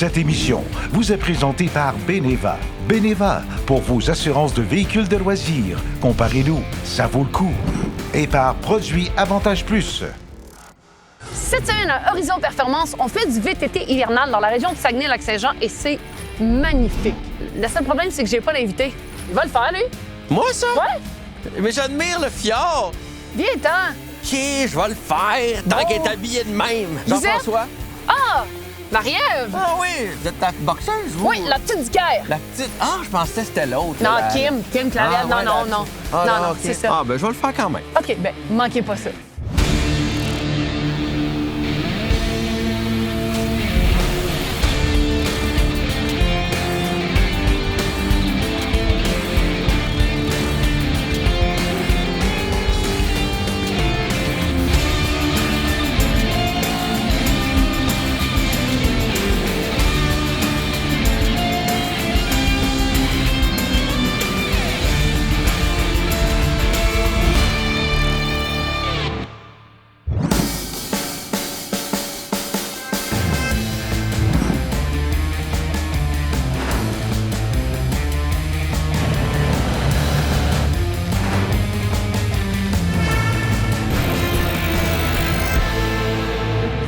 Cette émission vous est présentée par Beneva. Beneva, pour vos assurances de véhicules de loisirs. Comparez-nous, ça vaut le coup. Et par Produits Avantage Plus. Cette semaine à Horizon Performance, on fait du VTT hivernal dans la région de Saguenay-Lac-Saint-Jean et c'est magnifique. Le seul problème, c'est que j'ai pas d'invité. Il va le faire, lui? Moi, ça? Ouais. Mais j'admire le fjord. Viens-t'en. OK, je vais le faire, tant qu'elle est habillée de même. Vous êtes? Jean-François? Ah! Marie-Ève! Ah oui, vous êtes la boxeuse, vous? Oui, la petite Guerre. La petite... Ah, je pensais que c'était l'autre. Non, la- Kim Clavel. Ah, non, ouais, non, la- non. Ah, non, OK. c'est ça. Ah, ben je vais le faire quand même. OK, ben, manquez pas ça.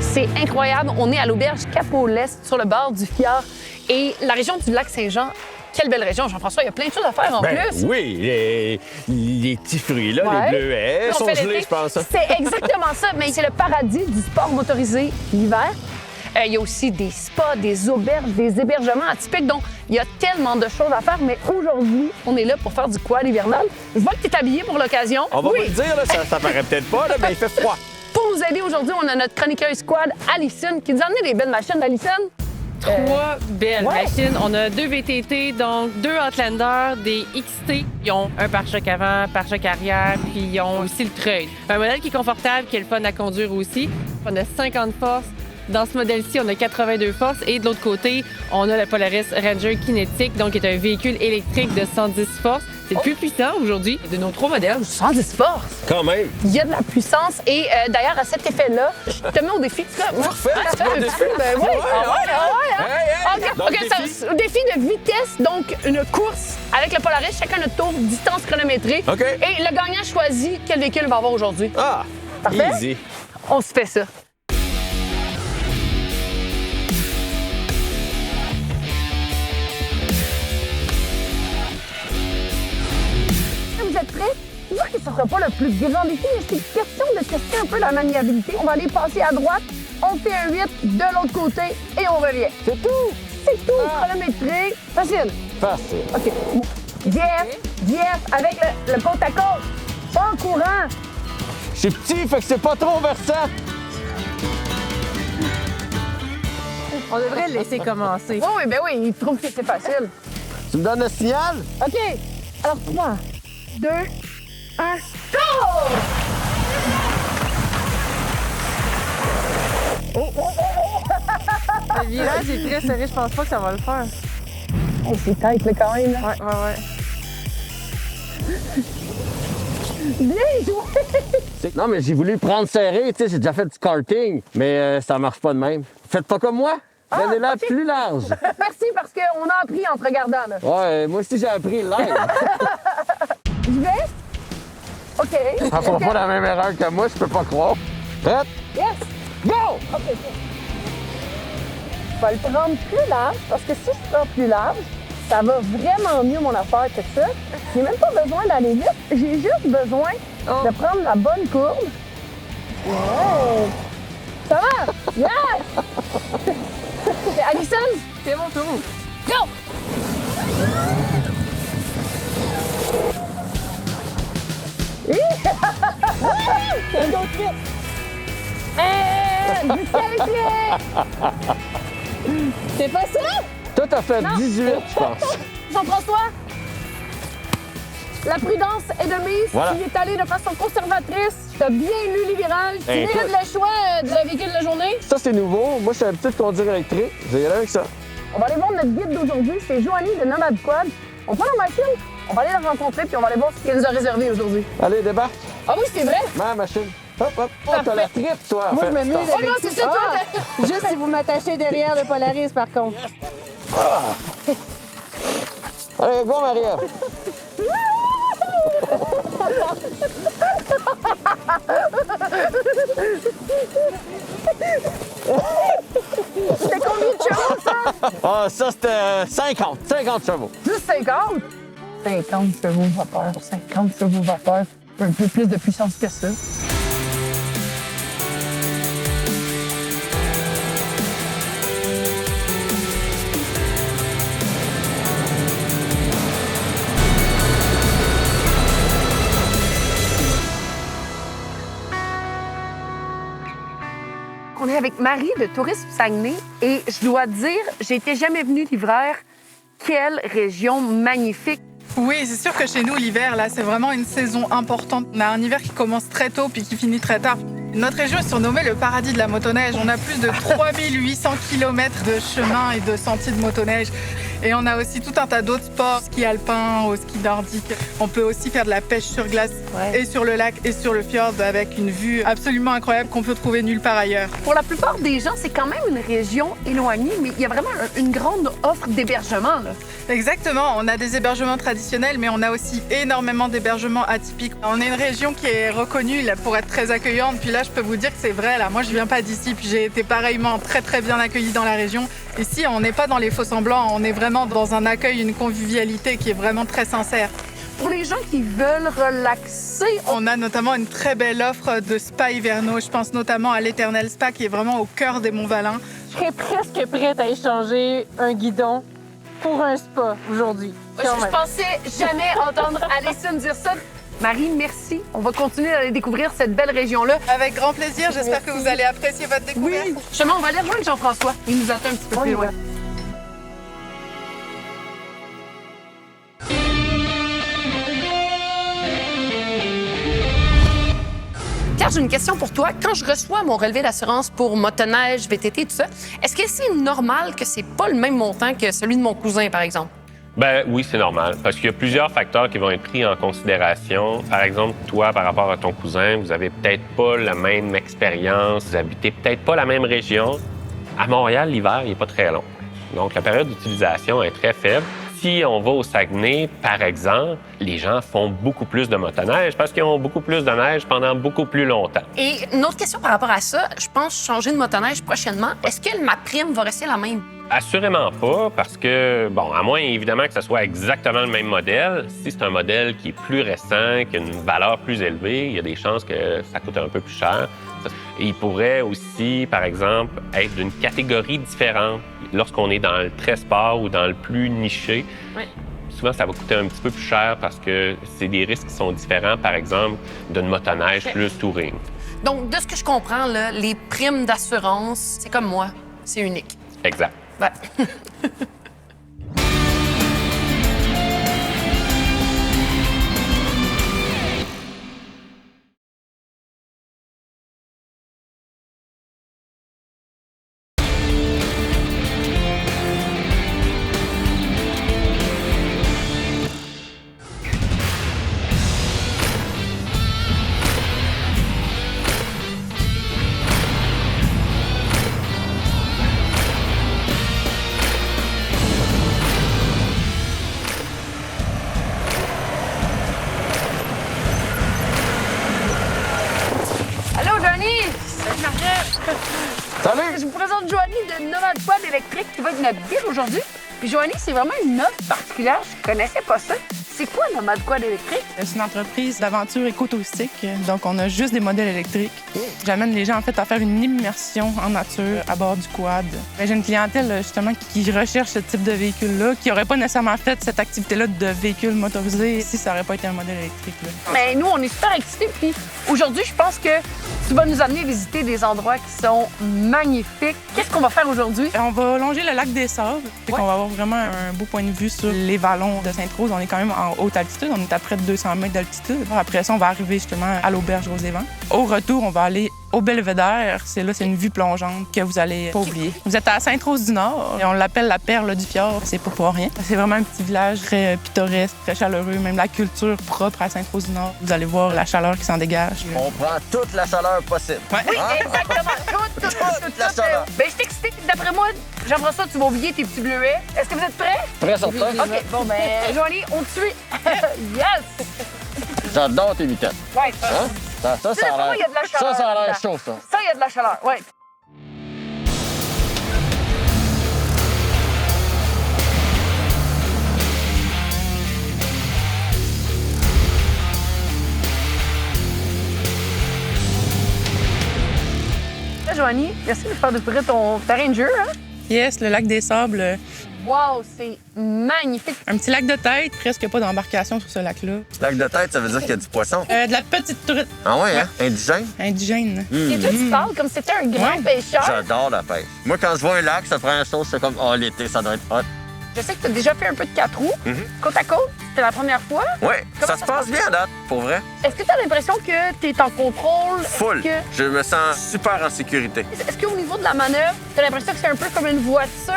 C'est incroyable. On est à l'auberge Cap-au-Lest, sur le bord du fjord. Et la région du Lac-Saint-Jean, quelle belle région, Jean-François. Il y a plein de choses à faire en plus. Oui, les petits fruits, là, Ouais. les bleuets, Puis on sont fait gelés, l'été. je pense. C'est exactement ça. Mais c'est le paradis du sport motorisé l'hiver. Il y a aussi des spas, des auberges, des hébergements atypiques. Donc, il y a tellement de choses à faire. Mais aujourd'hui, on est là pour faire du quad hivernal. Je vois que tu es habillé pour l'occasion. On va Oui. vous le dire, là, ça paraît peut-être pas, là, mais il fait froid. Pour nous aider aujourd'hui, on a notre chroniqueuse quad, Alison, qui nous a amené des belles machines, Alison. Trois belles ouais. machines. On a deux VTT, donc deux Outlander, des XT. Ils ont un pare-choc avant, pare-choc arrière, puis ils ont aussi le treuil. Un modèle qui est confortable, qui est le fun à conduire aussi. On a 50 forces. Dans ce modèle-ci, on a 82 forces. Et de l'autre côté, on a le Polaris Ranger Kinetic, donc qui est un véhicule électrique de 110 forces. C'est le plus puissant aujourd'hui de nos trois modèles. 110 forces. Quand même. Il y a de la puissance. Et d'ailleurs, à cet effet-là, je te mets au défi. Parfait, tu un vas au petit défi? peu, ben oui. Ouais, Ah ouais, ah ouais, hein? Hey, hey. OK, Donc, OK, défi. ça, défi de vitesse, donc une course avec le Polaris, chacun notre tour, distance chronométrée. OK. Et le gagnant choisit quel véhicule il va avoir aujourd'hui. Ah, Parfait. easy. On se fait ça. Vous êtes prêts? C'est sûr que ce ne sera pas le plus grand défi, mais c'est question de tester un peu la maniabilité. On va aller passer à droite, on fait un 8 de l'autre côté et on revient. C'est tout. C'est tout, chronométré. Facile. Facile. OK. Yes, avec le côte à côte. Pas en courant. Je suis petit, fait que c'est pas trop versant. On devrait le laisser commencer. Oui, ben oui, il trouve que c'est facile. Tu me donnes le signal? OK. Alors, 3, 2, 1, go! Le virage est très serré, je pense pas que ça va le faire. Oh, c'est tight, là, quand même. Là. Ouais. Bien joué! Non, mais j'ai voulu prendre serré, tu sais, j'ai déjà fait du karting, mais ça marche pas de même. Faites pas comme moi. Prenez-la OK. plus large. Merci, parce qu'on a appris en te regardant, là. Ouais, moi aussi j'ai appris live. Je vais? OK. Ça fera pas la même erreur que moi, je peux pas croire. Prête? Yes! Go! OK. Je vais le prendre plus large, parce que si je prends plus large, ça va vraiment mieux, mon affaire, que ça. J'ai même pas besoin d'aller vite. J'ai juste besoin de prendre la bonne courbe. Ouais. Ça va? Yes! Alison, C'est mon tour. go! Un autre vite! C'est pas ça? Toi, t'as fait 18, je pense. Jean-François, la prudence est de mise. Voilà. Tu y es allé de façon conservatrice. Tu as bien lu les virages. Tu Hey, mérites toi- le choix de la véhicule de la journée. Ça, c'est nouveau. Moi, je suis habitué de conduire électrique. Je vais y aller avec ça. On va aller voir notre guide d'aujourd'hui. C'est Joanie de Nomad Quad. On prend la machine. On va aller la rencontrer puis on va aller voir ce qu'elle nous a réservé aujourd'hui. Allez, débarque. Ah oui, c'est vrai? Ma machine. Hop, hop. Oh, t'as la tripe, toi. Moi, en je me fait. mets Attends. avec... non, c'est ça, toi, Juste si vous m'attachez derrière le Polaris, par contre. Allez, go, Maria. C'était combien de chevaux, ça? Ah, ça, c'était 50 chevaux. Juste 50? 50 chevaux vapeur, 50 chevaux vapeur. Un peu plus de puissance que ça. On est avec Marie de Tourisme Saguenay et je dois dire, j'étais jamais venue l'hiver. Quelle région magnifique! Oui, c'est sûr que chez nous, l'hiver, là, c'est vraiment une saison importante. On a un hiver qui commence très tôt puis qui finit très tard. Notre région est surnommée le paradis de la motoneige. On a plus de 3800 km de chemins et de sentiers de motoneige. Et on a aussi tout un tas d'autres sports, ski alpin, au ski nordique. On peut aussi faire de la pêche sur glace et sur le lac et sur le fjord avec une vue absolument incroyable qu'on peut trouver nulle part ailleurs. Pour la plupart des gens, c'est quand même une région éloignée, mais il y a vraiment une grande offre d'hébergement, là. Exactement, on a des hébergements traditionnels, mais on a aussi énormément d'hébergements atypiques. On est une région qui est reconnue là, pour être très accueillante. Puis là, je peux vous dire que c'est vrai. Là, moi, je viens pas d'ici, puis j'ai été pareillement très très bien accueillie dans la région. Ici, on n'est pas dans les faux-semblants, on est vraiment dans un accueil, une convivialité qui est vraiment très sincère. Pour les gens qui veulent relaxer, On a notamment une très belle offre de spa hivernaux. Je pense notamment à l'Éternel Spa qui est vraiment au cœur des Monts-Valin. Je serais presque prête à échanger un guidon pour un spa aujourd'hui. je pensais jamais entendre Alison dire ça. Marie, merci. On va continuer d'aller découvrir cette belle région-là. Avec grand plaisir, j'espère que vous allez apprécier votre découverte. Justement, on va aller rejoindre Jean-François. Il nous attend un petit peu plus loin. Pierre, j'ai une question pour toi. Quand je reçois mon relevé d'assurance pour motoneige, VTT, tout ça, est-ce que c'est normal que c'est pas le même montant que celui de mon cousin, par exemple? Ben oui, c'est normal, parce qu'il y a plusieurs facteurs qui vont être pris en considération. Par exemple, toi, par rapport à ton cousin, vous avez peut-être pas la même expérience, vous habitez peut-être pas la même région. À Montréal, l'hiver, il n'est pas très long. Donc, la période d'utilisation est très faible. Si on va au Saguenay, par exemple, les gens font beaucoup plus de motoneige parce qu'ils ont beaucoup plus de neige pendant beaucoup plus longtemps. Et une autre question par rapport à ça, je pense changer de motoneige prochainement. Est-ce que ma prime va rester la même? Assurément pas, parce que, bon, à moins évidemment que ce soit exactement le même modèle, si c'est un modèle qui est plus récent, qui a une valeur plus élevée, il y a des chances que ça coûte un peu plus cher. Et il pourrait aussi, par exemple, être d'une catégorie différente. Lorsqu'on est dans le très sport ou dans le plus niché, souvent ça va coûter un petit peu plus cher parce que c'est des risques qui sont différents, par exemple, d'une motoneige plus touring. Donc, de ce que je comprends, là, les primes d'assurance, c'est comme moi, c'est unique. Exact. Ouais. Allô, Johnny! Salut, Marguerite! Salut! Je vous présente Joanie de Nomad Quad électrique qui va être notre guide aujourd'hui. Puis Joanie, c'est vraiment une offre particulière. Je connaissais pas ça. C'est quoi Nomad Quad électrique? C'est une entreprise d'aventure éco-touristique, donc on a juste des modèles électriques. J'amène les gens en fait à faire une immersion en nature à bord du quad. J'ai une clientèle justement qui recherche ce type de véhicule-là, qui n'aurait pas nécessairement fait cette activité-là de véhicule motorisé si ça n'aurait pas été un modèle électrique. Là. Mais nous, on est super excités. Puis aujourd'hui, je pense que tu vas nous amener visiter des endroits qui sont magnifiques. Qu'est-ce qu'on va faire aujourd'hui? On va longer le lac des Sables, puis on va avoir vraiment un beau point de vue sur les vallons de Sainte-Rose. On est quand même en haute altitude. On est à près de 200 mètres d'altitude. Après ça, on va arriver justement à l'auberge Rosévent. Au retour, on va aller au Belvédère. C'est une vue plongeante que vous allez pas oublier. Vous êtes à Sainte-Rose-du-Nord et on l'appelle la perle du fjord. C'est pas pour rien. C'est vraiment un petit village très pittoresque, très chaleureux. Même la culture propre à Sainte-Rose-du-Nord. Vous allez voir la chaleur qui s'en dégage. On prend toute la chaleur possible. Ouais. Oui, exactement. Toute la chaleur. Ben, je suis excitée. D'après moi, j'aimerais ça, tu vas oublier tes petits bleuets. Est-ce que vous êtes prêts? Très certain. OK, bon, ben, Joanie, on te suit. Yes! J'adore tes mitaines. Ouais. Hein? Ça a Ça, il y a de la chaleur. Ça a l'air là-dedans. chaud, ça. Ça, il y a de la chaleur, ouais. Là, Joanie, merci de faire découvrir ton terrain de jeu, hein? Yes, le lac des Sables. Wow, c'est magnifique. Un petit lac de tête, presque pas d'embarcation sur ce lac-là. Lac de tête, ça veut dire qu'il y a du poisson. De la petite truite Ah ouais, hein? Indigène? indigène. Et toi, tu parles comme si c'était un grand Ouais. pêcheur. J'adore la pêche. Moi, quand je vois un lac, ça prend une chose, c'est comme, oh, l'été, ça doit être hot. Je sais que tu as déjà fait un peu de 4 roues. Mhm. Côte à côte, c'était la première fois. Ouais, Comment ça se passe bien à date, pour vrai. Est-ce que tu as l'impression que tu es en contrôle? Full. Est-ce que- Je me sens super en sécurité. Est-ce qu'au niveau de la manœuvre, tu as l'impression que c'est un peu comme une voiture?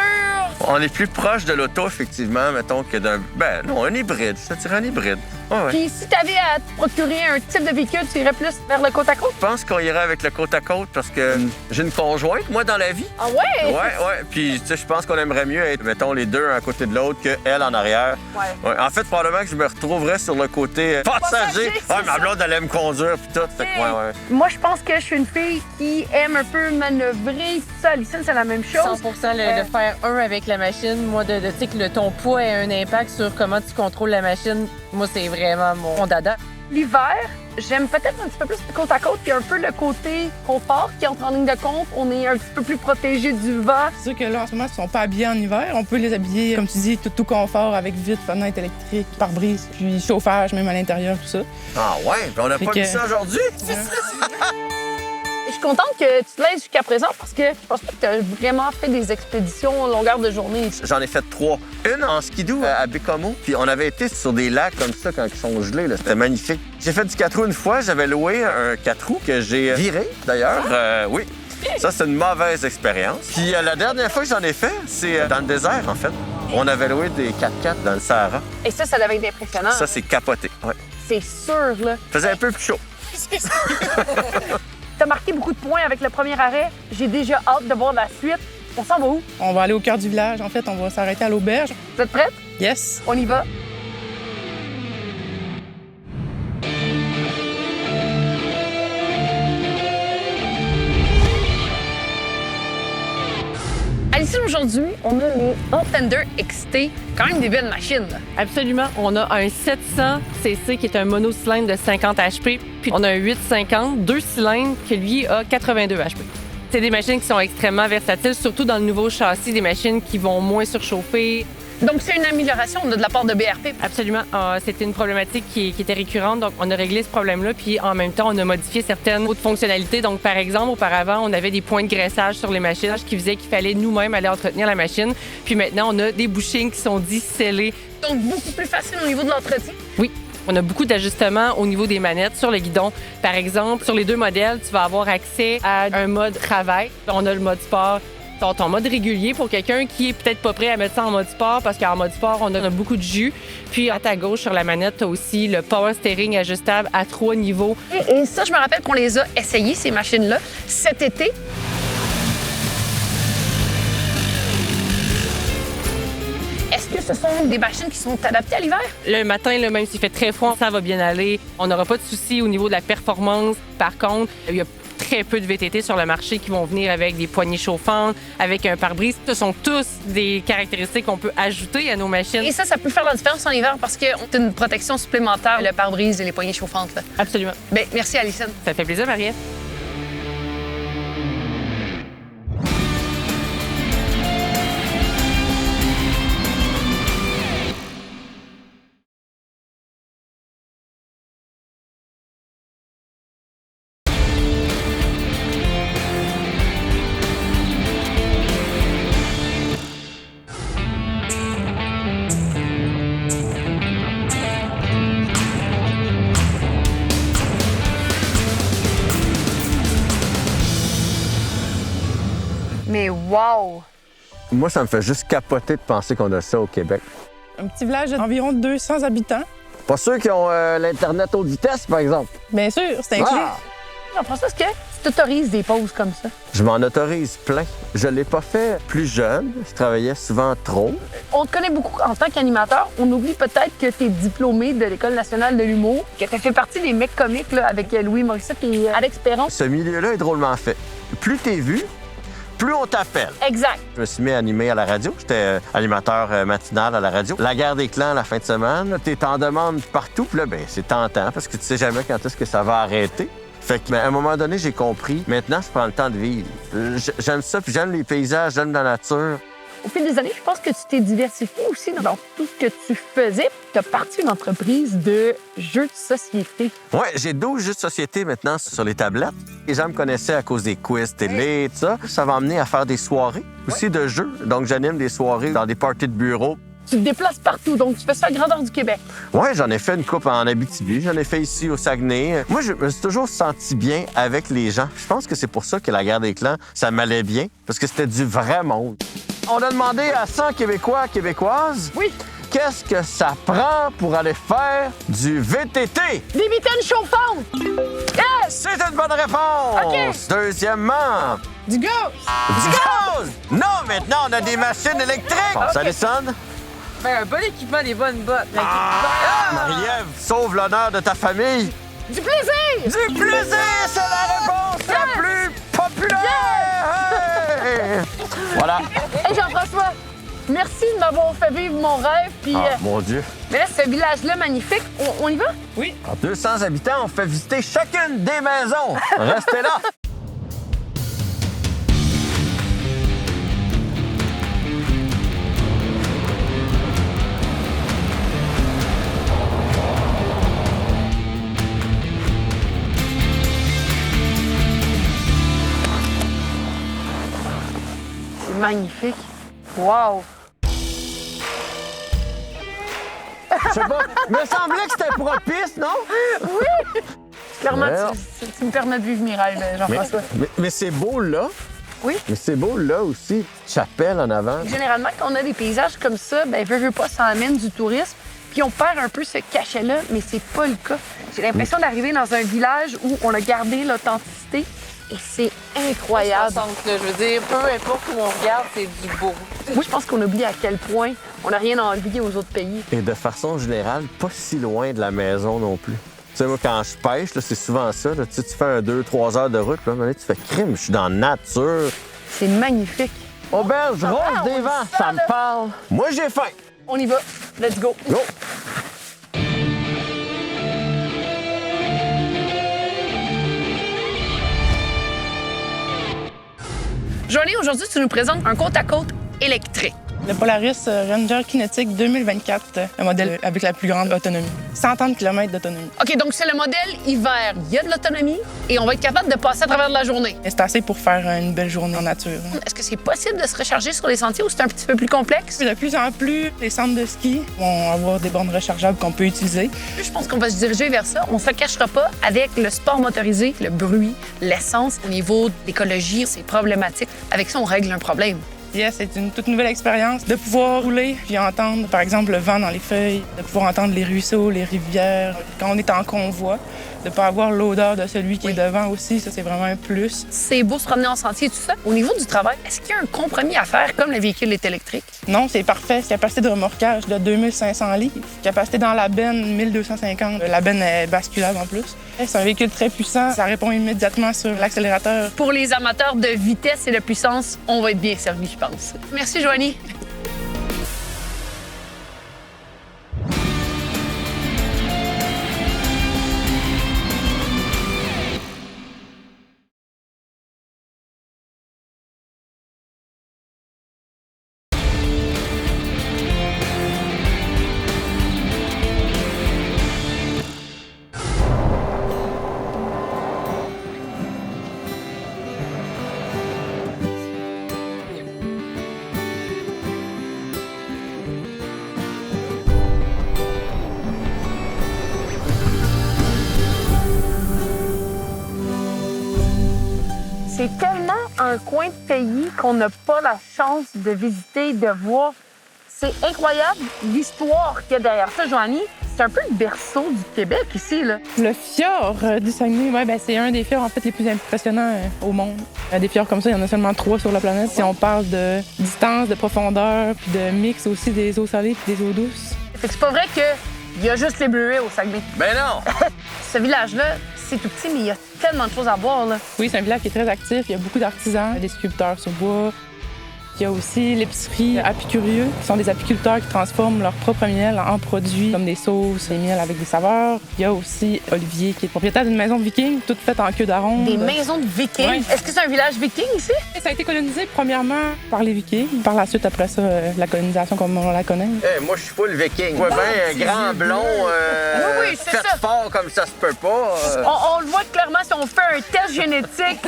On est plus proche de l'auto, effectivement, mettons, que d'un... Ben non, un hybride. Je te dirais un hybride. Ouais, ouais. Puis si tu avais à te procurer un type de véhicule, tu irais plus vers le côte à côte? Je pense qu'on irait avec le côte à côte parce que j'ai une conjointe, moi, dans la vie. Ah ouais? Ouais. Puis, tu sais, je pense qu'on aimerait mieux être, mettons, les deux à côté de l'autre qu'elle en arrière. Ouais. Ouais. En fait, probablement que je me retrouverais sur le côté passager. c'est Ouais, ma ça. blonde, elle aime conduire, puis tout. Fait que, ouais. Moi, je pense que je suis une fille qui aime un peu manœuvrer. Ça, Alison, c'est la même chose. 100 le faire un avec la machine, moi, tu sais, que ton poids ait un impact sur comment tu contrôles la machine, moi, c'est vraiment mon dada. L'hiver, j'aime peut-être un petit peu plus le côte à côte, puis un peu le côté confort qui entre en ligne de compte. On est un petit peu plus protégé du vent. C'est sûr que là, en ce moment, ils sont pas habillés en hiver. On peut les habiller, comme tu dis, tout confort avec vitres, fenêtres électriques, pare-brise, puis chauffage même à l'intérieur, tout ça. Ah ouais? Puis on n'a Fait pas que- mis ça aujourd'hui? Je suis contente que tu te laisses jusqu'à présent parce que je pense pas que tu as vraiment fait des expéditions longueur de journée. J'en ai fait 3. Une en skidoo à Bécomo. Puis on avait été sur des lacs comme ça quand ils sont gelés. Là. C'était magnifique. J'ai fait du 4 roues une fois. J'avais loué un 4 roues que j'ai viré, d'ailleurs. Oui. Ça, c'est une mauvaise expérience. Puis la dernière fois que j'en ai fait, c'est dans le désert, en fait. On avait loué des 4x4 dans le Sahara. Et ça devait être impressionnant. Ça, c'est capoté. Ouais. C'est sûr, là. Faisait un peu plus chaud. T'as marqué beaucoup de points avec le premier arrêt. J'ai déjà hâte de voir la suite. On s'en va où? On va aller au cœur du village. En fait, on va s'arrêter à l'auberge. Vous êtes prêtes? Yes. On y va. Alison, aujourd'hui, on a les Outlander XT. Quand même des belles machines, là. Absolument. On a un 700 cc qui est un monocylindre de 50 HP, puis on a un 850, 2 cylindres, qui lui a 82 HP. C'est des machines qui sont extrêmement versatiles, surtout dans le nouveau châssis, des machines qui vont moins surchauffer. Donc, c'est une amélioration de la part de BRP. Absolument. C'était une problématique qui était récurrente, donc on a réglé ce problème-là, puis en même temps, on a modifié certaines autres fonctionnalités. Donc, par exemple, auparavant, on avait des points de graissage sur les machines qui faisaient qu'il fallait nous-mêmes aller entretenir la machine. Puis maintenant, on a des bushings qui sont dits scellés. Donc, beaucoup plus facile au niveau de l'entretien. Oui. On a beaucoup d'ajustements au niveau des manettes sur le guidon. Par exemple, sur les deux modèles, tu vas avoir accès à un mode travail. On a le mode sport. Ton mode régulier pour quelqu'un qui est peut-être pas prêt à mettre ça en mode sport parce qu'en mode sport, on a beaucoup de jus. Puis à ta gauche, sur la manette, tu as aussi le power steering ajustable à 3 niveaux. Et ça, je me rappelle qu'on les a essayées, ces machines-là, cet été. Est-ce que ce sont des machines qui sont adaptées à l'hiver? Le matin, là, même s'il fait très froid, ça va bien aller. On n'aura pas de soucis au niveau de la performance. Par contre, il y a très peu de VTT sur le marché qui vont venir avec des poignées chauffantes, avec un pare-brise. Ce sont tous des caractéristiques qu'on peut ajouter à nos machines. Et ça peut faire la différence en hiver parce qu'on a une protection supplémentaire, le pare-brise et les poignées chauffantes. Là. Absolument. Bien, merci, Alison. Ça fait plaisir, Mariette. Wow! Moi, ça me fait juste capoter de penser qu'on a ça au Québec. Un petit village d'environ 200 habitants. Pas ceux qui ont l'Internet haute vitesse, par exemple. Bien sûr, c'est inclus. Ah! Jean-François, est-ce que tu t'autorises des pauses comme ça? Je m'en autorise plein. Je l'ai pas fait plus jeune. Je travaillais souvent trop. On te connaît beaucoup en tant qu'animateur. On oublie peut-être que tu es diplômé de l'École nationale de l'humour, que tu as fait partie des mecs comiques là, avec Louis Morissette et Alex Perron. Ce milieu-là est drôlement fait. Plus t'es vu, plus on t'appelle. Exact. Je me suis mis à animer à la radio. J'étais animateur matinal à la radio. La guerre des clans la fin de semaine. T'es en demande partout. Puis là, ben, c'est tentant parce que tu sais jamais quand est-ce que ça va arrêter. Fait que, à un moment donné, j'ai compris. Maintenant, je prends le temps de vivre. J'aime ça, puis j'aime les paysages, j'aime la nature. Au fil des années, je pense que tu t'es diversifié aussi dans tout ce que tu faisais. Tu as parti une entreprise de jeux de société. Oui, j'ai 12 jeux de société maintenant sur les tablettes. Les gens me connaissaient à cause des quiz télé, tout ça. Ça m'a amené à faire des soirées aussi de jeux. Donc, j'anime des soirées dans des parties de bureau. Tu te déplaces partout, donc tu fais ça à grandeur du Québec. Oui, j'en ai fait une coupe en Abitibi, j'en ai fait ici au Saguenay. Moi, je me suis toujours senti bien avec les gens. Je pense que c'est pour ça que la guerre des clans, ça m'allait bien, parce que c'était du vrai monde. On a demandé à 100 Québécois, Québécoises, Oui. qu'est-ce que ça prend pour aller faire du VTT? Des mitaines chauffantes! Yes! C'est une bonne réponse! OK. Deuxièmement, Du gaz! du gaz! Non, maintenant, on a des machines électriques! Bon, ça sonne? Ben, un bon équipement, des bonnes bottes. Marie-Ève, sauve l'honneur de ta famille. Du plaisir! Du plaisir, c'est la réponse la plus populaire! Hey! Voilà. Hey Jean-François, merci de m'avoir fait vivre mon rêve. Puis, Mon Dieu. mais là, ce village-là magnifique, on y va? Oui. En 200 habitants, on fait visiter chacune des maisons. Restez là. C'est magnifique. Wow! Je sais pas, me semblait que c'était propice, non? Clairement, Ouais. tu me permets de vivre mes rêves, Jean-François. Mais c'est beau là. Oui. Mais c'est beau là aussi. Chapelle en avant. Généralement, quand on a des paysages comme ça, ben veut pas, ça amène du tourisme. Puis on perd un peu ce cachet-là, mais c'est pas le cas. J'ai l'impression d'arriver dans un village où on a gardé l'authenticité et c'est incroyable. Je veux dire, peu importe où on regarde, c'est du beau. Moi, je pense qu'on oublie à quel point on n'a rien à envier aux autres pays. Et de façon générale, pas si loin de la maison non plus. Tu sais, moi, quand je pêche, là, c'est souvent ça. Là. Tu fais un 2-3 heures de route, là, mais là, tu fais crime, je suis dans la nature. C'est magnifique. Auberge rose on des le vents, sent, ça me là. parle. Moi, j'ai faim. On y va. Let's go. Go! Joanie, aujourd'hui, tu nous présentes un côte-à-côte électrique. Le Polaris Ranger Kinetic 2024, le modèle avec la plus grande autonomie. 130 km d'autonomie. OK, donc c'est le modèle hiver. Il y a de l'autonomie et on va être capable de passer à travers de la journée. Et c'est assez pour faire une belle journée en nature. Est-ce que c'est possible de se recharger sur les sentiers ou c'est un petit peu plus complexe? De plus en plus, les centres de ski vont avoir des bornes rechargeables qu'on peut utiliser. Je pense qu'on va se diriger vers ça. On ne se cachera pas avec le sport motorisé, le bruit, l'essence. Au niveau de l'écologie, c'est problématique. Avec ça, on règle un problème. Yes, c'est une toute nouvelle expérience de pouvoir rouler puis entendre, par exemple, le vent dans les feuilles, de pouvoir entendre les ruisseaux, les rivières. Quand on est en convoi, de ne pas avoir l'odeur de celui qui est devant aussi, ça, c'est vraiment un plus. C'est beau se promener en sentier et tout ça. Au niveau du travail, est-ce qu'il y a un compromis à faire comme le véhicule est électrique? Non, c'est parfait. Capacité de remorquage de 2500 livres. Capacité dans la benne, 1250. La benne est basculable en plus. C'est un véhicule très puissant. Ça répond immédiatement sur l'accélérateur. Pour les amateurs de vitesse et de puissance, on va être bien servi, je pense. Merci, Joanie. C'est tellement un coin de pays qu'on n'a pas la chance de visiter, de voir. C'est incroyable l'histoire qu'il y a derrière ça, Joanie. C'est un peu le berceau du Québec ici, là. Le fjord du Saguenay, ouais, ben, c'est un des fjords en fait, les plus impressionnants au monde. Des fjords comme ça, il y en a seulement 3 sur la planète. Si on parle de distance, de profondeur, puis de mix aussi des eaux salées puis des eaux douces. Fait que c'est pas vrai qu'il y a juste les bleuets au Saguenay. Ben non! Ce village-là, c'est tout petit, mais il y a tellement de choses à voir, là. Oui, c'est un village qui est très actif. Il y a beaucoup d'artisans, des sculpteurs sur bois. Il y a aussi l'épicerie Apicurieux, qui sont des apiculteurs qui transforment leur propre miel en produits comme des sauces, des miels avec des saveurs. Il y a aussi Olivier, qui est propriétaire d'une maison viking, toute faite en queue d'aronde. Des maisons de vikings? Ouais. Est-ce que c'est un village viking ici? Ça a été colonisé premièrement par les vikings. Par la suite, après ça, la colonisation comme on la connaît. Hey, moi, je suis full viking. Ouais, ben, grand blond, oui, c'est fait ça. fort comme ça se peut pas. On le voit clairement si on fait un test génétique.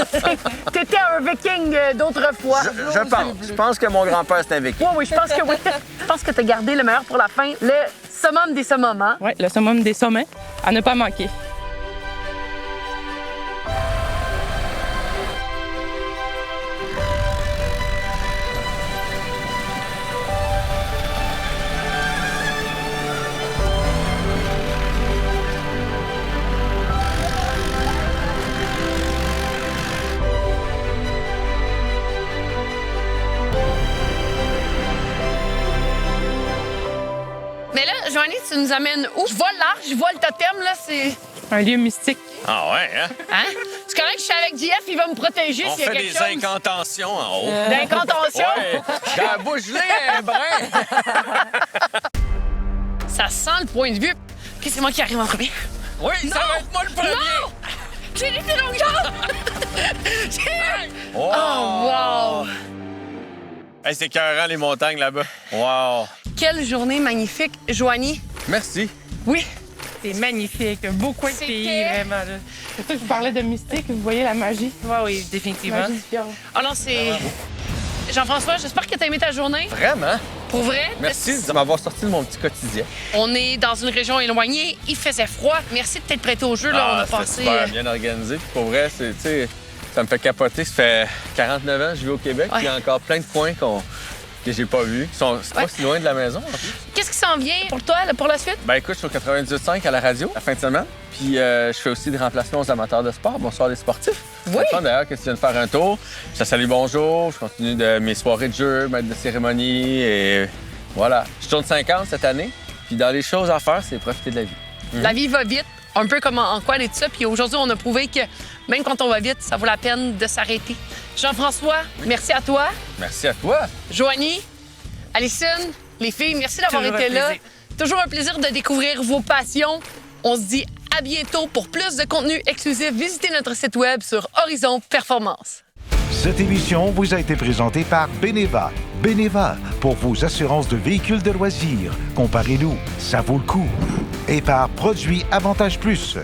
T'étais un viking d'autrefois. Je pense. Je pense que mon grand-père, c'est un viking. Oui, je pense que oui. Je pense que t'as gardé le meilleur pour la fin. Le summum des summums, hein? Oui, le summum des sommets, à ne pas manquer. Mais là, Joanie, tu nous amènes où? Je vois l'arche, je vois le totem, là, c'est... Un lieu mystique. Ah ouais, hein? Hein? C'est correct que je suis avec JF, il va me protéger On s'il y a fait quelque des chose. incantations en haut. D'incantation? Ouais, j'ai la bouche gelée, un brin. Ça sent le point de vue. OK, c'est moi qui arrive en premier. Oui, ça va être moi le premier. Non! J'ai des longues jambes! Oh, Oh, wow! Hey, c'est écœurant, les montagnes là-bas. Wow. Quelle journée magnifique. Joanie? Merci. Oui. C'est magnifique. Beau coin de C'était- pays, vraiment. Là. C'est ça que je vous parlais de mystique. Vous voyez la magie. Oui, définitivement. Magie du fjord. Oh non, c'est... Jean-François, j'espère que t'as aimé ta journée. Vraiment? Pour vrai? Merci de m'avoir sorti de mon petit quotidien. On est dans une région éloignée, il faisait froid. Merci de t'être prêté au jeu. Là, on a c'était passé... super bien organisé. Puis pour vrai, c'est, tu sais, ça me fait capoter. Ça fait 49 ans que je vis au Québec. Ouais. Puis il y a encore plein de coins que j'ai pas vus. C'est pas si loin de la maison, en plus. Qu'est-ce qui s'en vient pour toi, là, pour la suite? Ben écoute, je suis au 98.5 à la radio, la fin de semaine. Puis je fais aussi des remplacements aux amateurs de sport. Bonsoir les sportifs. Oui. C'est le fun, d'ailleurs que tu viens de faire un tour. Je te salue, bonjour. Je continue de mes soirées de jeu, maître de cérémonie et voilà. Je tourne 50 cette année. Puis dans les choses à faire, c'est profiter de la vie. La vie va vite, un peu comme en quad et tout ça. Puis aujourd'hui, on a prouvé que même quand on va vite, ça vaut la peine de s'arrêter. Jean-François, merci à toi. Merci à toi. Joanie, Alison, les filles, merci d'avoir Toujours un été là. plaisir. Toujours un plaisir de découvrir vos passions. On se dit à bientôt pour plus de contenu exclusif. Visitez notre site web sur Horizon Performance. Cette émission vous a été présentée par Beneva. Beneva, pour vos assurances de véhicules de loisirs. Comparez-nous, ça vaut le coup. Et par Produits Avantage Plus.